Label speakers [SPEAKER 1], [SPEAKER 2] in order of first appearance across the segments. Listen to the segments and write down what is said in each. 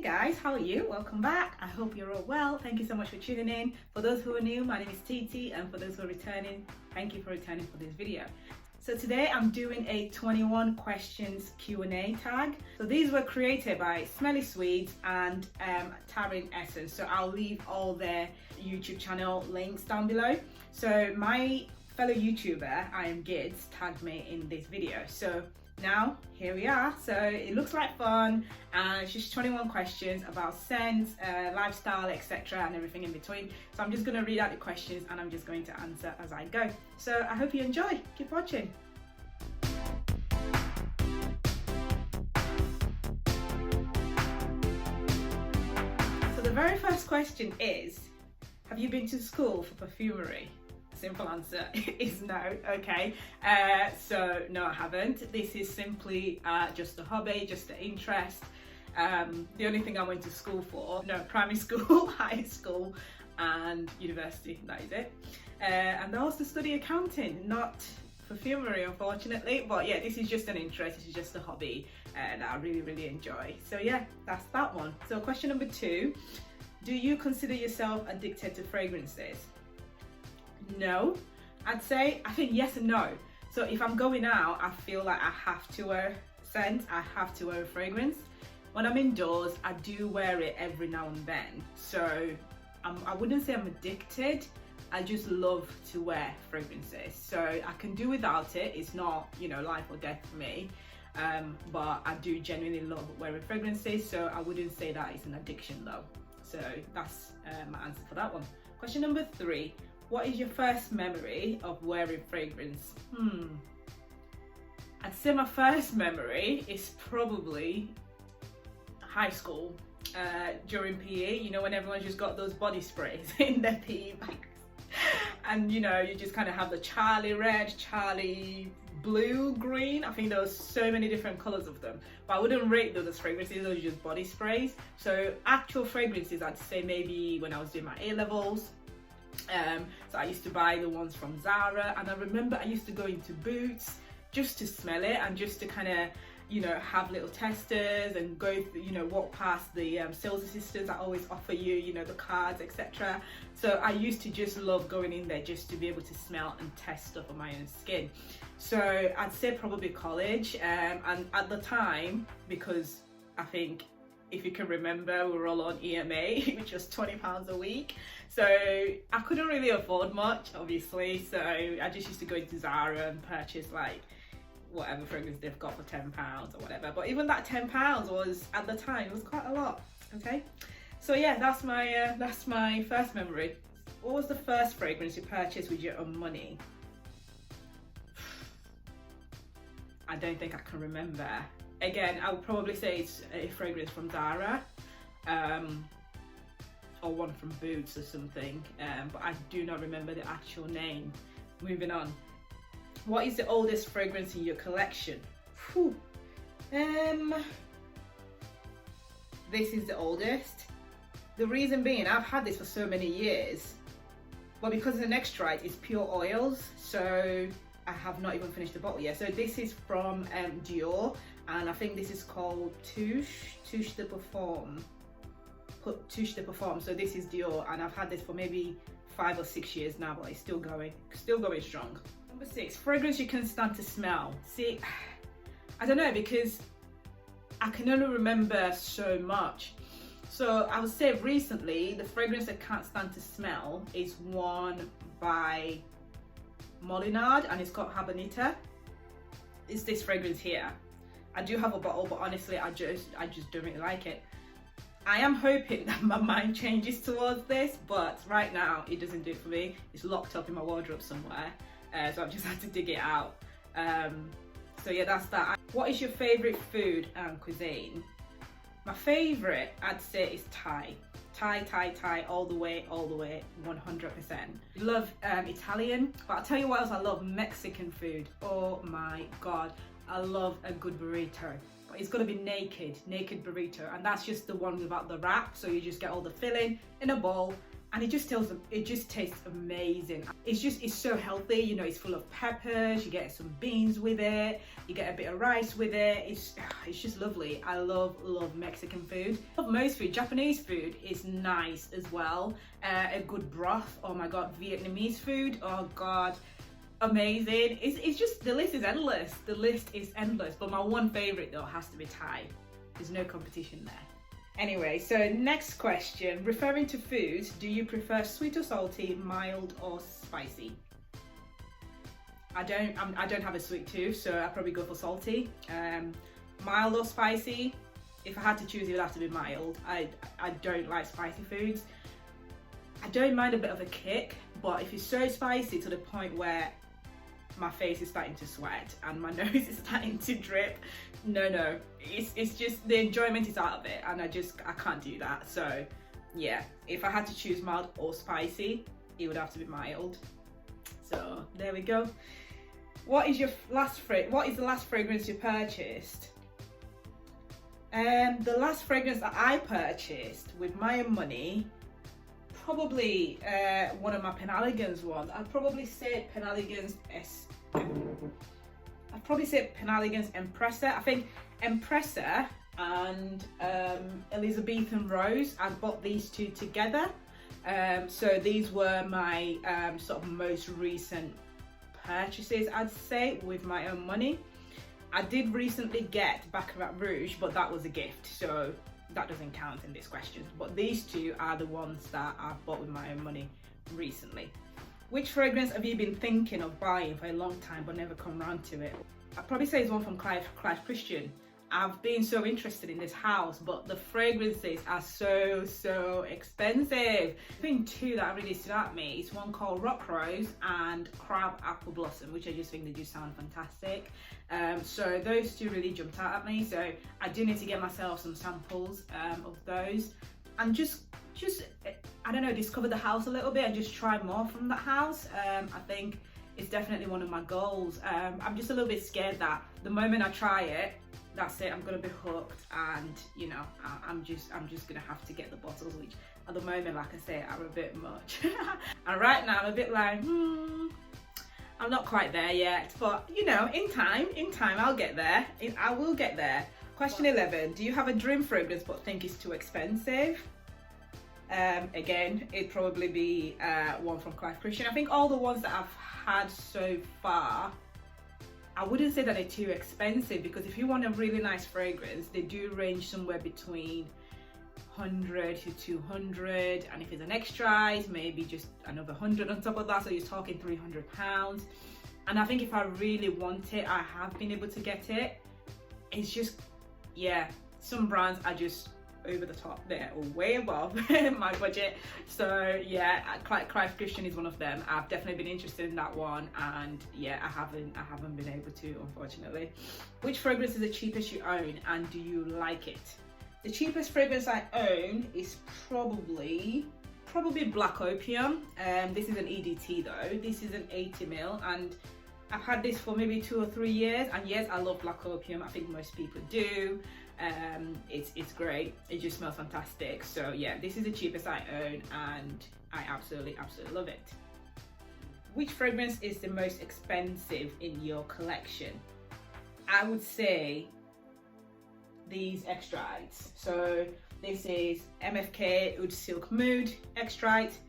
[SPEAKER 1] Hey guys, how are you? Welcome back. I hope you're all well. Thank you so much for tuning in. For those who are new, my name is Titi, and for those who are returning, thank you for returning for this video. So today I'm doing a 21 questions Q&A tag. So these were created by Smelly Sweed and Taryn. So I'll leave all their YouTube channel links down below. So my fellow YouTuber, Am Gids, tagged me in this video. So now here we are. So it looks like fun, and it's just 21 questions about scents, lifestyle, etc., and everything in between. So I'm just going to read out the questions and I'm just going to answer as I go. So I hope you enjoy. Keep watching. So the very first question is, have you been to school for perfumery? Simple answer is no. Okay, so no, I haven't. This is simply just a hobby, just an interest. The only thing I went to school for, no, primary school, high school and university, that is it. And I also study accounting, not perfumery unfortunately, but yeah, this is just an interest, this is just a hobby that I really enjoy. So yeah, that's that one. So question number 2, do you consider yourself addicted to fragrances? No, I'd say, I think yes and no. So if I'm going out, I feel like I have to wear scent, I have to wear a fragrance. When I'm indoors, I do wear it every now and then. So I wouldn't say I'm addicted, I just love to wear fragrances. So I can do without it, it's not, you know, life or death for me. But I do genuinely love wearing fragrances, so I wouldn't say that it's an addiction though. So that's my answer for that one. Question number 3. What is your first memory of wearing fragrance? I'd say my first memory is probably high school, during PE, you know, when everyone just got those body sprays in their PE bags. And you know, you just kind of have the Charlie red, Charlie blue, green. I think there was so many different colors of them, but I wouldn't rate those as fragrances, those are just body sprays. So actual fragrances, I'd say maybe when I was doing my A-levels. So I used to buy the ones from Zara, and I remember I used to go into Boots just to smell it and just to kind of, you know, have little testers and go through, you know, walk past the sales assistants that always offer you, you know, the cards, etc. So I used to just love going in there just to be able to smell and test stuff on my own skin. So I'd say probably college, and at the time, because I think, if you can remember, we were all on EMA, which was £20 a week. So I couldn't really afford much, obviously. So I just used to go into Zara and purchase like whatever fragrance they've got for £10 or whatever. But even that £10 was, at the time, it was quite a lot. Okay. So yeah, that's my first memory. What was the first fragrance you purchased with your own money? I don't think I can remember. Again, I would probably say it's a fragrance from Zara, or one from Boots or something, but I do not remember the actual name. Moving on. What is the oldest fragrance in your collection? Whew. This is the oldest. The reason being, I've had this for so many years, but because it's an extra, it's pure oils, so I have not even finished the bottle yet. So this is from Dior, and I think this is called Touche de Parfum. So this is Dior, and I've had this for maybe 5 or 6 years now, but it's still going strong. Number 6, fragrance you can stand to smell. See, I don't know, because I can only remember so much. So I would say recently, the fragrance I can't stand to smell is one by Molinard, and it's called Habanita. It's this fragrance here. I do have a bottle, but honestly, I just don't really like it. I am hoping that my mind changes towards this, but right now it doesn't do it for me. It's locked up in my wardrobe somewhere, so I've just had to dig it out. So yeah, that's that. What is your favorite food and cuisine? My favorite, I'd say, is Thai, all the way, 100%. Love Italian, but I'll tell you what else I love, Mexican food. Oh my God, I love a good burrito. But it's gotta be naked burrito, and that's just the one without the wrap, so you just get all the filling in a bowl, and it just tastes amazing. It's so healthy, you know, it's full of peppers, you get some beans with it, you get a bit of rice with it. It's just lovely. I love Mexican food. I love most food. Japanese food is nice as well. A good broth, oh my god. Vietnamese food, oh god, amazing. It's just, the list is endless. But my one favorite though has to be Thai. There's no competition there. Anyway, so next question. Referring to foods, do you prefer sweet or salty, mild or spicy? I don't have a sweet tooth, so I probably go for salty. Mild or spicy? If I had to choose, it would have to be mild. I don't like spicy foods. I don't mind a bit of a kick, but if it's so spicy to the point where my face is starting to sweat and my nose is starting to drip, no, it's just the enjoyment is out of it, and I can't do that. So yeah, if I had to choose mild or spicy, it would have to be mild. So there we go. What is the last fragrance you purchased? The last fragrance that I purchased with my own money, probably one of my Penhaligon's ones. I'd probably say Penhaligon's Empressa. I think Empressa and Elizabethan Rose. I bought these two together. So these were my sort of most recent purchases, I'd say, with my own money. I did recently get Baccarat Rouge, but that was a gift, so that doesn't count in this question. But these two are the ones that I've bought with my own money recently. Which fragrance have you been thinking of buying for a long time but never come around to it? I'd probably say it's one from Clive Christian. I've been so interested in this house, but the fragrances are so expensive. I think two that really stood out to me is one called Rock Rose and Crab Apple Blossom, which I just think they do sound fantastic. So those two really jumped out at me. So I do need to get myself some samples of those and just I don't know, discover the house a little bit and just try more from that house. I think it's definitely one of my goals. I'm just a little bit scared that the moment I try it, that's it, I'm gonna be hooked, and you know, I'm just gonna have to get the bottles, which at the moment, like I say, are a bit much. And right now I'm a bit like, I'm not quite there yet, but you know, in time I'll get there. I will get there. Question 11, do you have a dream fragrance but think it's too expensive? Again, it'd probably be one from Clive Christian. I think all the ones that I've had so far, I wouldn't say that they're too expensive, because if you want a really nice fragrance, they do range somewhere between 100 to 200, and if it's an extra, maybe just another 100 on top of that, so you're talking £300. And I think if I really want it, I have been able to get it. It's just, yeah, some brands are just over the top, they're way above my budget. So yeah, Clive Christian is one of them. I've definitely been interested in that one, and yeah, I haven't been able to, unfortunately. Which fragrance is the cheapest you own, and do you like it? The cheapest fragrance I own is probably Black Opium. This is an EDT though. This is an 80ml, and I've had this for maybe 2 or 3 years, and yes, I love Black Opium. I think most people do. It's great. It just smells fantastic. So yeah, this is the cheapest I own, and I absolutely love it. Which fragrance is the most expensive in your collection? I would say these extracts. So this is MFK Oud Silk Mood extract,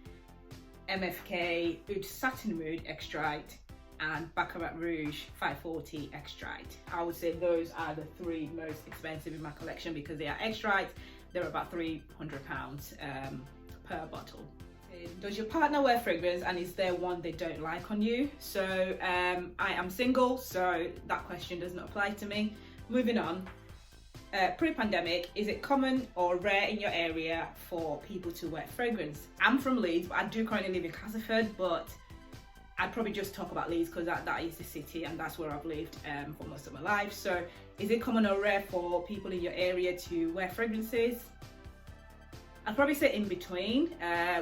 [SPEAKER 1] MFK Oud Satin Mood extract, and Baccarat Rouge 540 extract. I would say those are the 3 most expensive in my collection, because they are extracts. They're about £300 per bottle. Does your partner wear fragrance, and is there one they don't like on you? So I am single, so that question doesn't apply to me. Moving on. Pre-pandemic, is it common or rare in your area for people to wear fragrance? I'm from Leeds, but I do currently live in Castleford, but I'd probably just talk about Leeds because that is the city, and that's where I've lived for most of my life. So is it common or rare for people in your area to wear fragrances? I'd probably say in between. I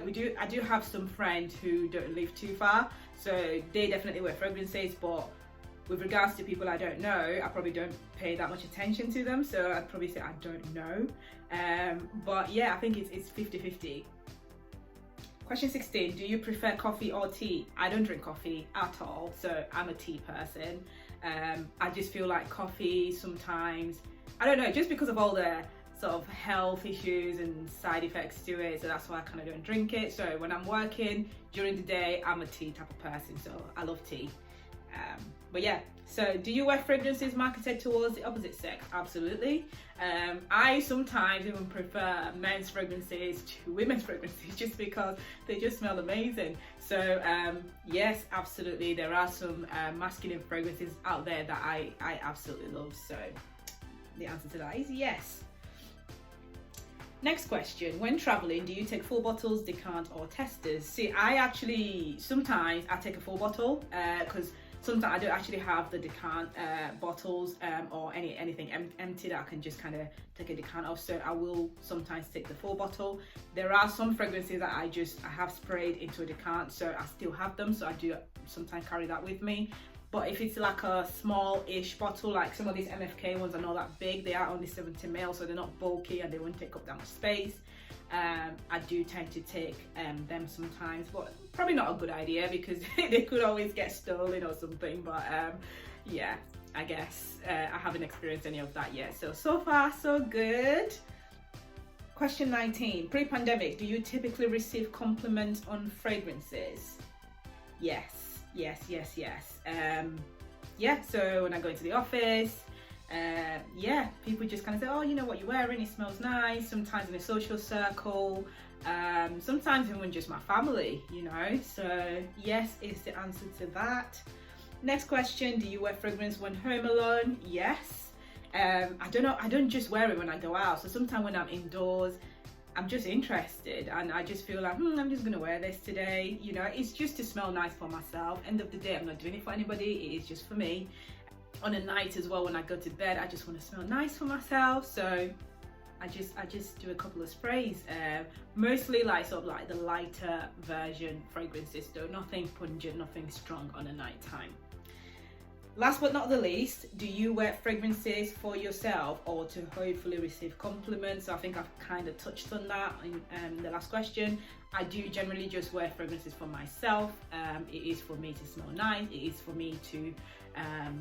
[SPEAKER 1] do have some friends who don't live too far, so they definitely wear fragrances, but with regards to people I don't know, I probably don't pay that much attention to them, so I'd probably say I don't know. But yeah, I think it's 50-50. Question 16, do you prefer coffee or tea? I don't drink coffee at all, so I'm a tea person. I just feel like coffee sometimes, I don't know, just because of all the sort of health issues and side effects to it, so that's why I kind of don't drink it. So when I'm working during the day, I'm a tea type of person, so I love tea. But yeah, so do you wear fragrances marketed towards the opposite sex? Absolutely. I sometimes even prefer men's fragrances to women's fragrances just because they just smell amazing. So yes, absolutely, there are some masculine fragrances out there that I absolutely love. So the answer to that is yes. Next question, when traveling, do you take full bottles, decant or testers? See, sometimes I take a full bottle because sometimes I don't actually have the decant bottles or anything empty that I can just kind of take a decant off, so I will sometimes take the full bottle. There are some fragrances that I have sprayed into a decant, so I still have them, so I do sometimes carry that with me. But if it's like a small-ish bottle, like some of these MFK ones are not that big, they are only 70 ml, so they're not bulky and they won't take up that much space. I do tend to take them sometimes, but probably not a good idea because they could always get stolen or something. But yeah, I guess I haven't experienced any of that yet. So far, so good. Question 19, pre-pandemic, do you typically receive compliments on fragrances? Yes. Yeah, so when I go into the office, yeah, people just kind of say, oh, you know what you're wearing, it smells nice. Sometimes in a social circle, sometimes even just my family, you know. So yes is the answer to that. Next question, do you wear fragrance when home alone? Yes. I don't just wear it when I go out. So sometimes when I'm indoors, I'm just interested and I just feel like, I'm just gonna wear this today. You know, it's just to smell nice for myself. End of the day, I'm not doing it for anybody, it is just for me. On a night as well, when I go to bed, I just want to smell nice for myself, so I just do a couple of sprays, mostly like sort of like the lighter version fragrances though, nothing pungent, nothing strong on a night time. Last but not the least, do you wear fragrances for yourself or to hopefully receive compliments? So I think I've kind of touched on that in the last question. I do generally just wear fragrances for myself. It is for me to smell nice, it is for me to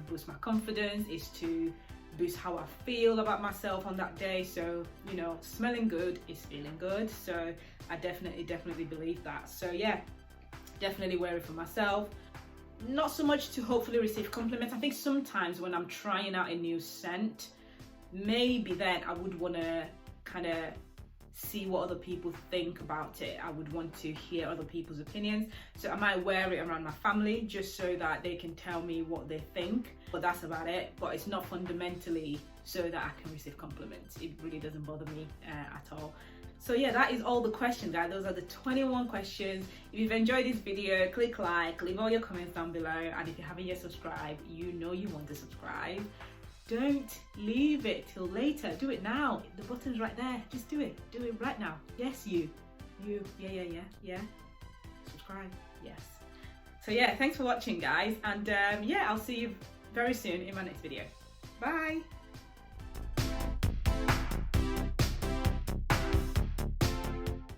[SPEAKER 1] boost my confidence, it's to boost how I feel about myself on that day. So, you know, smelling good is feeling good, so I definitely believe that. So yeah, definitely wear it for myself. Not so much to hopefully receive compliments. I think sometimes when I'm trying out a new scent, maybe then I would want to kind of see what other people think about it. I would want to hear other people's opinions. So I might wear it around my family just so that they can tell me what they think. But that's about it. But it's not fundamentally so that I can receive compliments. It really doesn't bother me at all. So yeah, that is all the questions, guys. Those are the 21 questions. If you've enjoyed this video, click like, leave all your comments down below, and if you haven't yet subscribed, you know you want to subscribe. Don't leave it till later. Do it now. The button's right there. Just do it. Do it right now. Yes, you. Yeah. Subscribe. Yes. So yeah, thanks for watching, guys, and yeah, I'll see you very soon in my next video. Bye.